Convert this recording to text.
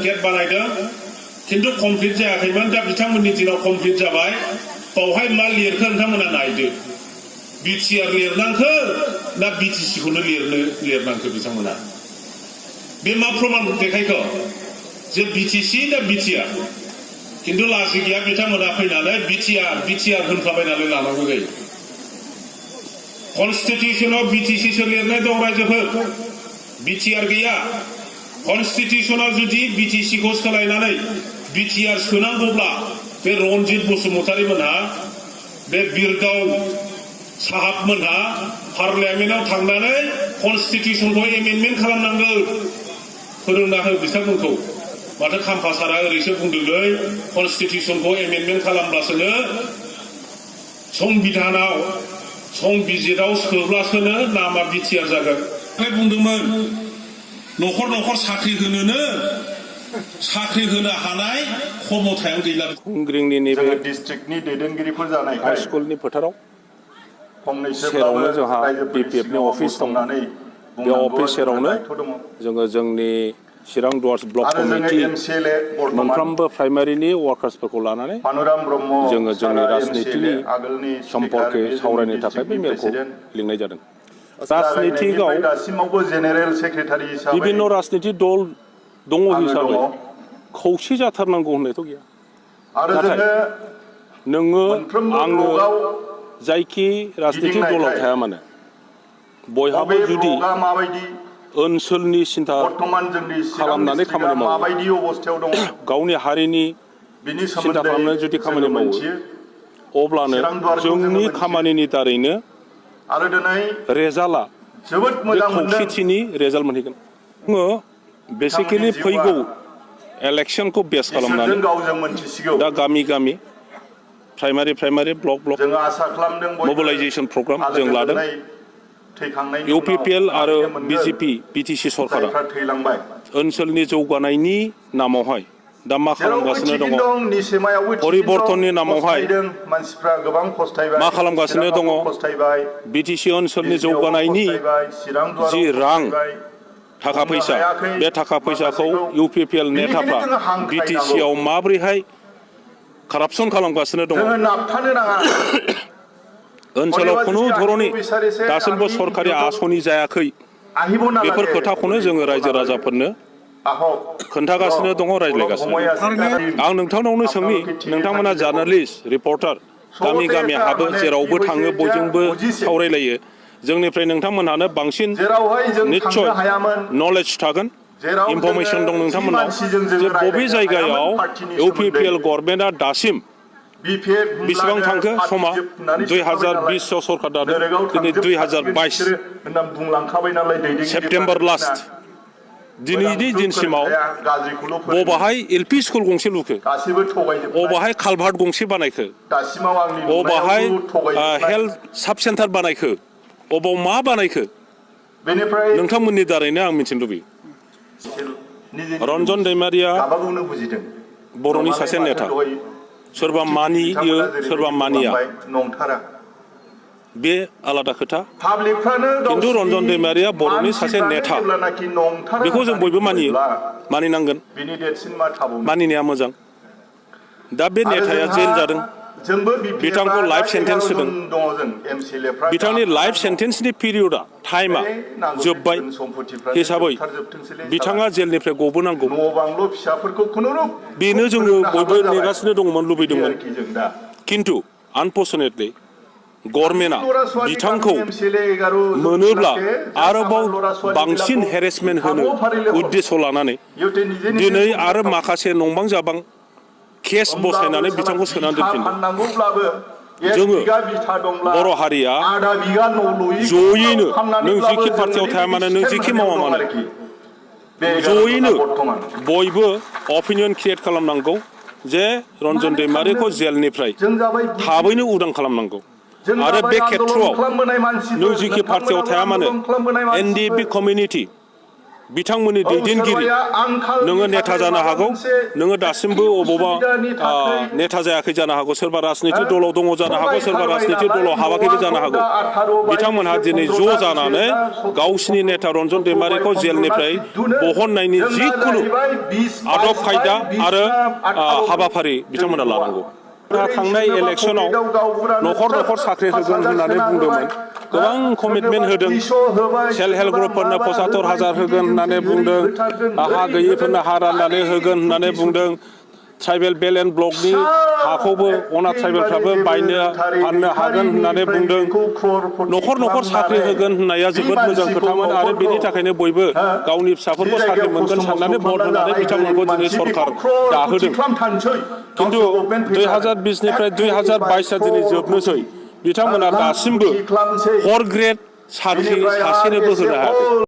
gate बानायदों किन्तु complete जायाखैमोन दा बिथांमोननि दिनाव कमप्लिट जाबाय बावहाय मा लिरखो नोंथांमोना नायदो बिटिआर लिरनांखो ना BTC खौनो लिरनांखो बिथांमोना बे मा प्रमाण देखायखो जे BTC ना BTR किन्तु लाजि गैया बिथांमोना फैनानै BTR होनफ्लाबाय नालाय लानांगौ जायो कन्स्टिटिउसनाव BTC सो लिरनाय दं रायजोफोर BTR गैया कन्स्टिटिउसनाव जुदि BTC खौ सोलायनानै BTR सोनांगौब्ला बे रनजित बसुमतारी मोनहा बे बिरगाव साहाब मोनहा पार्लियामेन्टआव थांनानै कन्स्टिटिउसनखौ एमेन्डमेन्ट खालामनांगौ फोरोंना हो बिथांमोनखौ माथो खाम्फा सारा ओरैसो बुंदोंलै कन्स्टिटिउसनखौ एमेन्डमेन्ट खालामब्लासोनो संबिधानाव संबिजिराव सोब्लासोनो नामा BTR जागोन ओमफ्राय बुंदोंमोन न'खर साख्रि होनो हानाय क्षमतायानो गैला खुंग्रिंनि नैबे डिस्ट्रिक्टनि दैदेनगिरिफोर जानायखाय हाई स्कुलनि फोथाराव सेरावनो जोंहा BPFनि अफिस दं बे अफिस सेरावनो जोङो जोंनि चिरां डुवार्स ब्लक कमिटि मोनफ्रोमबो प्राइमारिनि वार्कार्सफोरखौ लानानै जोङो जोंनि राजनितिनि सम्पर्के सावरायनो थाखाय बे मेलखौ लिंनाय जादों राजनितिकआव विभिन्न राजनिति दल दङ हिसाबै खौसे जाथारनांगौ होननायथ' गैया नाथाय नोङो आङो जायखि राजनिति दलाव थाया मानो बयहाबो जुदि ओनसोलनि सिन्था खालामनानै खामानि मावो गावनि हारिनि सिन्था खालामनानै जुदि खामानि मावो अब्लानो जोंनि खामानिनि दारैनो रेजाल्टआ बे खौसेथिनि रेजाल्ट मोनहैगोन जोङो बेसिकेलि फैगौ इलेक्शनखौ बेस खालामनानै दा गामि प्राइमारि ब्लक मोबिलाइजेशन प्रग्राम जों लादों UPPL आरो BTC सरकारा ओनसोलनि जौगानायनि नामावहाय दा मा खालामगासिनो दङ परिबर्तननि नामावहाय मा खालामगासिनो दङ BTC ओनसोलनि जौगानायनि जि रां थाखा फैसा बे थाखा फैसाखौ UPPL नेताफ्रा BTC आव माबोरैहाय कारापसन खालामगासिनो दङ ओनसोलाव खुनु धरनि दासिमबो सरकारि आसनि जायाखै बेफोर खोथाखौनो जोङो रायजो राजाफोरनो खोन्थागासिनो दङ रायज्लायगासिनो आं नोंथांनावनो सोंनि नोंथांमोना जार्नालिस्ट रिपर्टार गामि हाबो जेरावबो थाङो बयजोंबो सावरायलायो जोंनिफ्राय नोंथांमोनहानो बांसिन निश्चय नलेज थागोन इनफरमेशन दं नोंथांमोनाव जे बबे जायगायाव UPPL गभर्नमेन्टआ दासिम बेसेबां थांखो समा 2020 आव सरकार दादों दिनै 2022 सेप्टेम्बर लास्ट दिनैनि दिनसिमाव बबाहाय LP स्कुल गंसे लुखो बबाहाय कालभार्ट गंसे बानायखो बबाहाय हेल्थ साब सेन्टार बानायखो अबाव मा बानायखो नोंथांमोननि दारैनो आं मिथिनो लुबैयो रन्जन दैमारिया बर'नि सासे नेता सोरबा मानियो सोरबा मानिया बे आलादा खोथा खिन्थु रन्जन दैमारिया बर'नि सासे नेता बेखौ जों बयबो मानिनांगोन मानिनाया मोजां दा बे नेताया जेल जादों बिथांखौ लाइफ सेन्टेन्स होदों बिथांनि लाइफ सेन्टेन्सनि पिरियडआ टाइमा जोब्बाय हिसाबै बिथाङा जेलनिफ्राय गबोनांगौ बेनो जोङो बयबो नेगासिनो दंमोन लुबैदोंमोन खिन्थु आनफर्चुनेटलि गभर्नमेन्टआ बिथांखौ मोनोब्ला आरोबाव बांसिन हेरेसमेन्ट होनो उद्देश्य लानानै दिनै आरो माखासे नंबां जाबां केस बसायनानै बिथांखौ सोनानै दोनफिनदों जोङो बर' हारिया जयैनो नों जिखि पार्टियाव थाया मानो नों जिखि मावा मानो जयैनो बयबो अपिनियन क्रिएट खालामनांगौ जे रन्जन दैमारिखौ जेलनिफ्राय थाबैनो उदां खालामनांगौ आरो बे खेत्रआव नों जिखि पार्टियाव थाया मानो NDP कमिउनिटि बिथांमोननि दैदेनगिरि नोङो नेता जानो हागौ नोङो दासिमबो अबावबा नेता जायाखै जानो हागौ सोरबा राजनिति दलाव दङ जानो हागौ सोरबा राजनिति दलाव हाबाखैबो जानो हागौ बिथांमोनहा दिनै ज' जानानै गावसिनि नेता रन्जन दैमारिखौ जेलनिफ्राय बहननायनि जिखुनु आदब खायदा आरो हाबाफारि बिथांमोना लानांगौ थांनाय इलेक्सनाव न'खर न'खर साख्रि होगोन होननानै बुंदोंमोन गोबां कमिटमेन्ट होदों सेल्फ हेल्प ग्रुपफोरनो 75,000 होगोन होननानै बुंदों हा गैयिफोरनो हा राननानै होगोन होननानै बुंदों ट्राइबेल बेल एन्ड ब्लकनि हाखौबो अनाथ ट्राइबेलफ्राबो बायनो फाननो हागोन होननानै बुंदों न'खर न'खर साख्रि होगोन होननाया जोबोद मोजां खोथामोन आरो बेनि थाखायनो बयबो गावनि फिसाफोरखौ साख्रि मोनगोन साननानै भट होनानै बिथांमोनखौ दिनै सरकार दाहोदों खिन्थु 2020निफ्राय 2022 दिनै जोबनोसै बिथांमोना दासिमबो 4 ग्रेड साख्रि सासेनोबो होनो हायाखै